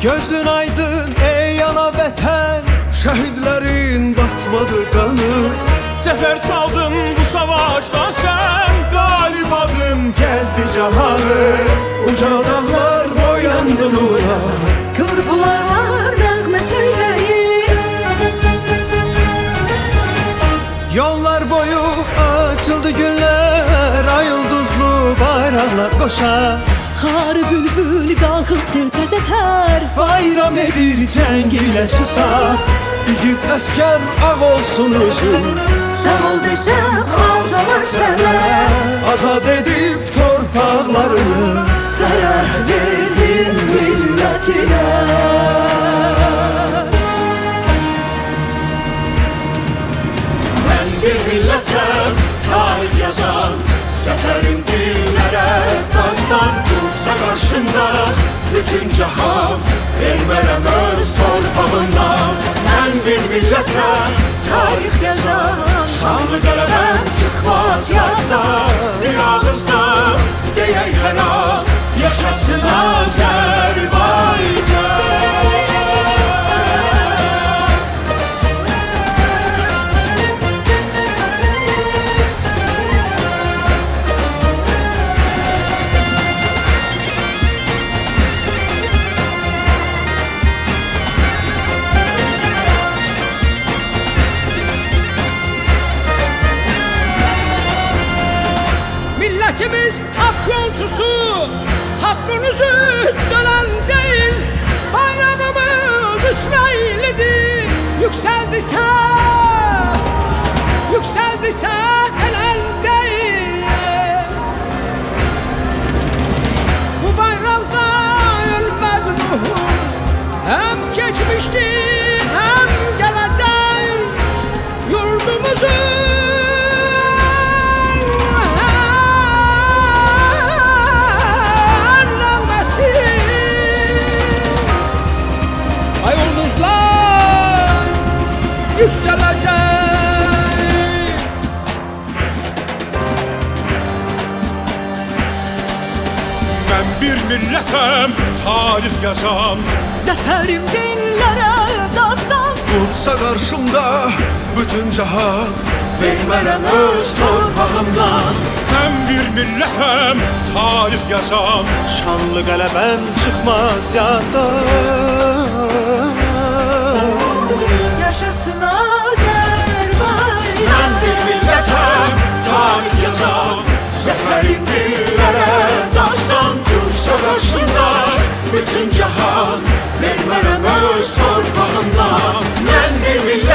Gözün aydın ey ana vətən, şəhidlərin batmadı qanı. Sefer çaldın bu savaşta sen, Qalib adın gəzdi cahanı. Uca dağlar boyandı nura, Körpülar nəğmə söyləyir. yollar boyu açıldı günlər, ay ulduzlu bayraqlar qoşar. Xarı bülbül qalxıbdı təzə tər. Bayram edir cəng ilə şüsa, igid əskər ağ olsun özün. Sağ ol desəm alsalar sənə, Azad edib torpaqlarını, fərəh verdin millətinə. ben bir millətəm, tarih yazan. Zaferim dillere dastan, dursa karşında bütün cahan. Vermərəm öz torpağından. Ben bir millətəm, tarih yazan. Şanlı qələbəm çıxmaz yadda. Bir ağızda deyək hər an, yaşasın Azərbaycan. Milletimiz hak yolcusu, hakkınızı dönen değil. Bayrağımız İsrail'lidir, yükseldiyse helal değil. Bu bayrakta ölmez ruhum, hem geçmişti hem gelecek yurdumuzun. Ben bir millətəm, tarih yazan. Zəfərim dinlərə dastan, dursa qarşımda bütün cahan. Vermərəm öz torpağımdan. Ben bir millətəm, tarih yazan. Şanlı qələbəm çıxmaz yaddan. yaşasın Azərbaycan. Ben bir millətəm, tarih yazan. Zəfərim dillərə dastan, dursa qarşında bütün cahan. Vermərəm öz torpağımdan. Ben bir millətəm,